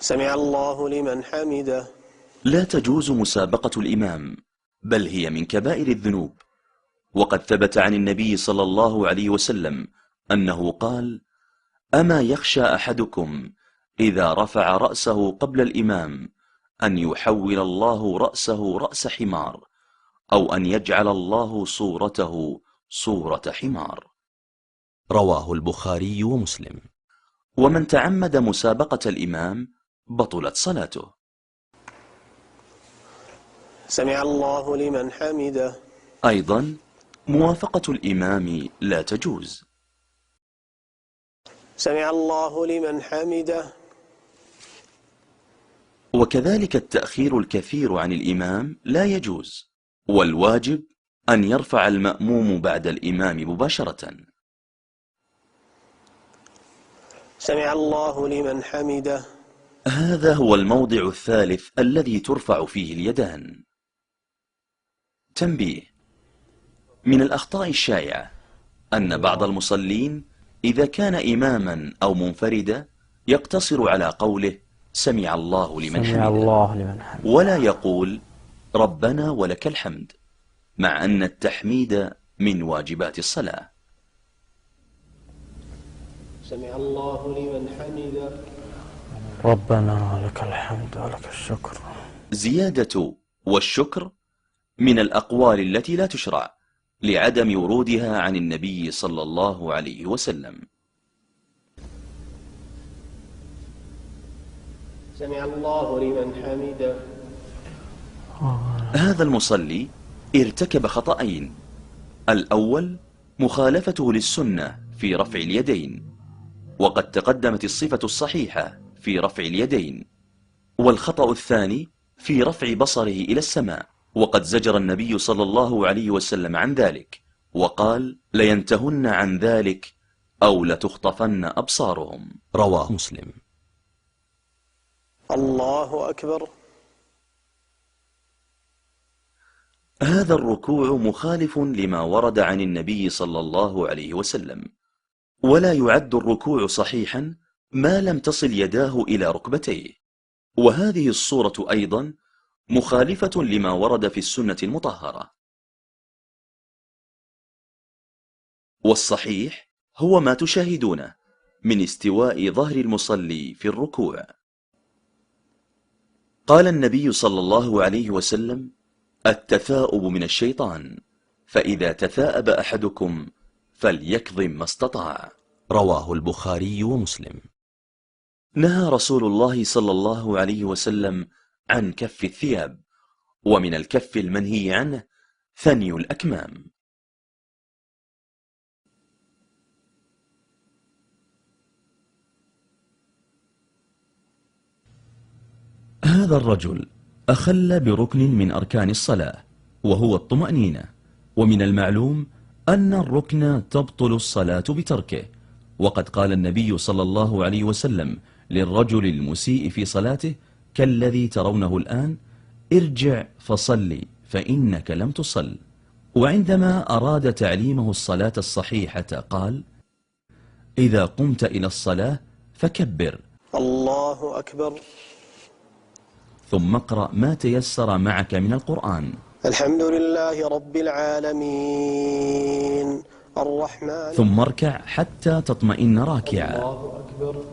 سمع الله لمن حمده. لا تجوز مسابقة الإمام، بل هي من كبائر الذنوب. وقد ثبت عن النبي صلى الله عليه وسلم أنه قال: أما يخشى أحدكم إذا رفع رأسه قبل الإمام أن يحول الله رأسه رأس حمار، أو أن يجعل الله صورته صورة حمار. رواه البخاري ومسلم. ومن تعمد مسابقة الإمام بطلت صلاته. سمع الله لمن حمده. أيضا موافقة الإمام لا تجوز. سمع الله لمن حمده. وكذلك التأخير الكثير عن الإمام لا يجوز، والواجب أن يرفع المأموم بعد الإمام مباشرة. سمع الله لمن حمده. هذا هو الموضع الثالث الذي ترفع فيه اليدان. تنبيه: من الأخطاء الشائعة أن بعض المصلين إذا كان إماما أو منفردا يقتصر على قوله سمع الله لمن حمده، ولا يقول ربنا ولك الحمد، مع أن التحميد من واجبات الصلاة. سمع الله لمن حمده. ربنا لك الحمد ولك الشكر. زيادة والشكر من الأقوال التي لا تشرع لعدم ورودها عن النبي صلى الله عليه وسلم. سمع الله لمن حمده. هذا المصلي ارتكب خطأين: الأول مخالفته للسنة في رفع اليدين، وقد تقدمت الصفة الصحيحة في رفع اليدين. والخطأ الثاني في رفع بصره إلى السماء، وقد زجر النبي صلى الله عليه وسلم عن ذلك وقال: لينتهن عن ذلك أو لتخطفن أبصارهم. رواه مسلم. الله أكبر. هذا الركوع مخالف لما ورد عن النبي صلى الله عليه وسلم، ولا يعد الركوع صحيحا ما لم تصل يداه إلى ركبتيه. وهذه الصورة أيضا مخالفة لما ورد في السنة المطهرة. والصحيح هو ما تشاهدونه من استواء ظهر المصلي في الركوع. قال النبي صلى الله عليه وسلم: التثاؤب من الشيطان، فإذا تثاءب أحدكم فليكظم ما استطاع. رواه البخاري ومسلم. نهى رسول الله صلى الله عليه وسلم عن كف الثياب، ومن الكف المنهي عنه ثني الأكمام. هذا الرجل أخل بركن من أركان الصلاة، وهو الطمأنينة، ومن المعلوم أن الركن تبطل الصلاة بتركه. وقد قال النبي صلى الله عليه وسلم للرجل المسيء في صلاته كالذي ترونه الآن: ارجع فصلي فإنك لم تصل. وعندما أراد تعليمه الصلاة الصحيحة قال: إذا قمت إلى الصلاة فكبر الله أكبر، ثم اقرأ ما تيسر معك من القرآن. الحمد لله رب العالمين الرحمن. ثم اركع حتى تطمئن راكعا. الله أكبر.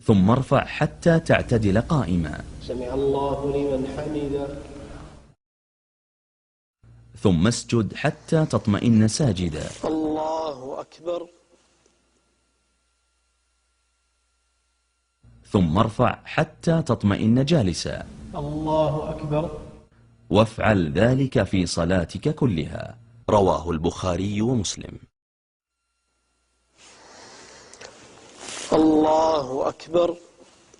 ثم ارفع حتى تعتدل قائما. سمع الله لمن حمده. ثم اسجد حتى تطمئن ساجدا. الله أكبر. ثم ارفع حتى تطمئن جالسا. الله أكبر. وافعل ذلك في صلاتك كلها. رواه البخاري ومسلم. الله أكبر.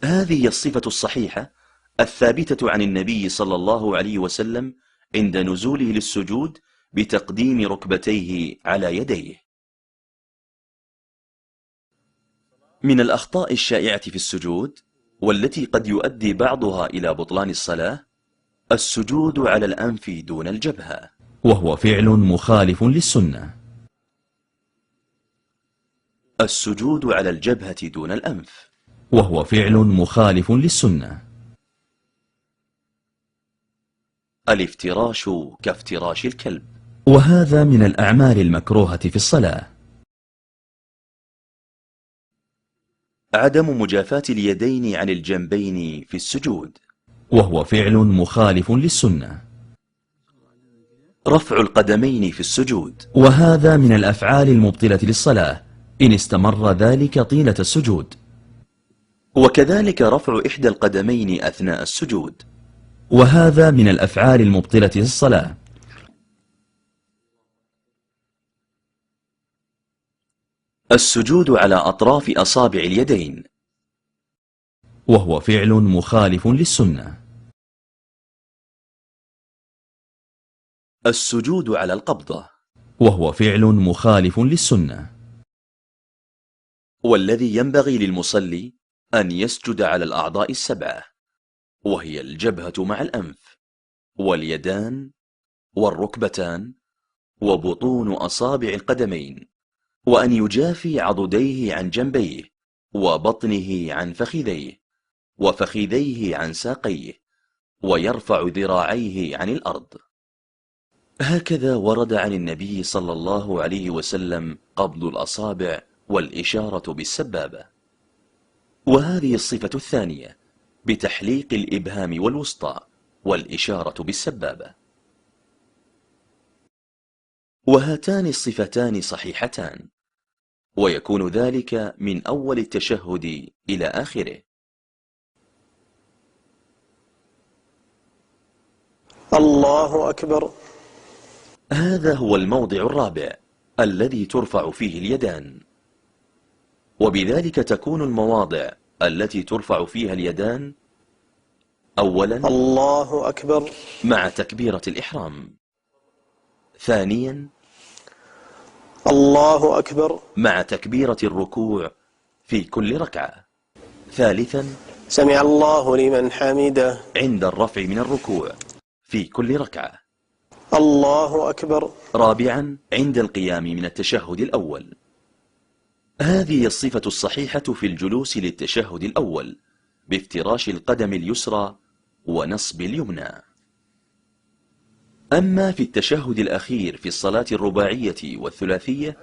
هذه الصفة الصحيحة الثابتة عن النبي صلى الله عليه وسلم عند نزوله للسجود بتقديم ركبتيه على يديه. من الأخطاء الشائعة في السجود، والتي قد يؤدي بعضها إلى بطلان الصلاة، السجود على الأنف دون السجود على الجبهة دون الأنف. وهو فعل مخالف للسنة. الافتراش كافتراش الكلب. وهذا من الأعمال المكروهة في الصلاة. عدم مجافاة اليدين عن الجنبين في السجود. وهو فعل مخالف للسنة. رفع القدمين في السجود. وهذا من الأفعال المبطلة للصلاة إن استمر ذلك طيلة السجود. وكذلك رفع إحدى القدمين أثناء السجود. وهذا من الأفعال المبطلة للصلاة. السجود على أطراف أصابع اليدين. وهو فعل مخالف للسنة. السجود على القبضة. وهو فعل مخالف للسنة. والذي ينبغي للمصلي أن يسجد على الأعضاء السبعة، وهي الجبهة مع الأنف، واليدان، والركبتان، وبطون أصابع القدمين، وأن يجافي عضديه عن جنبيه، وبطنه عن فخذيه، وفخذيه عن ساقيه، ويرفع ذراعيه عن الأرض. هكذا ورد عن النبي صلى الله عليه وسلم قبض الأصابع والإشارة بالسبابة. وهذه الصفة الثانية بتحليق الإبهام والوسطى والإشارة بالسبابة. وهاتان الصفتان صحيحتان، ويكون ذلك من أول التشهد إلى آخره. الله أكبر. هذا هو الموضع الرابع الذي ترفع فيه اليدان، وبذلك تكون المواضع التي ترفع فيها اليدان: أولا الله أكبر مع تكبيرة الإحرام، ثانيا الله أكبر مع تكبيرة الركوع في كل ركعة، ثالثا سمع الله لمن حمده عند الرفع من الركوع في كل ركعة، الله أكبر رابعا عند القيام من التشهد الأول. هذه الصفة الصحيحة في الجلوس للتشهد الأول بافتراش القدم اليسرى ونصب اليمنى. أما في التشهد الأخير في الصلاة الرباعية والثلاثية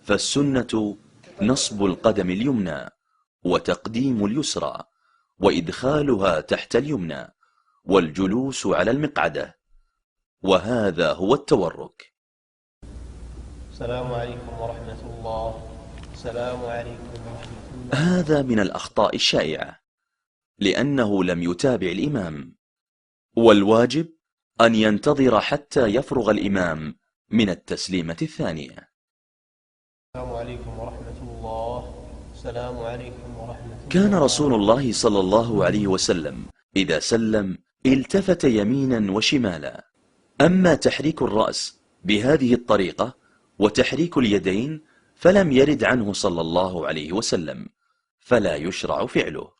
فالسنة نصب القدم اليمنى وتقديم اليسرى وإدخالها تحت اليمنى والجلوس على المقعدة، وهذا هو التورك. السلام عليكم ورحمة الله. السلام عليكم ورحمة الله. هذا من الأخطاء الشائعة لأنه لم يتابع الإمام، والواجب أن ينتظر حتى يفرغ الإمام من التسليمة الثانية. السلام عليكم ورحمة الله. السلام عليكم ورحمة الله. كان رسول الله صلى الله عليه وسلم إذا سلم التفت يمينا وشمالا. أما تحريك الرأس بهذه الطريقة وتحريك اليدين فلم يرد عنه صلى الله عليه وسلم، فلا يشرع فعله.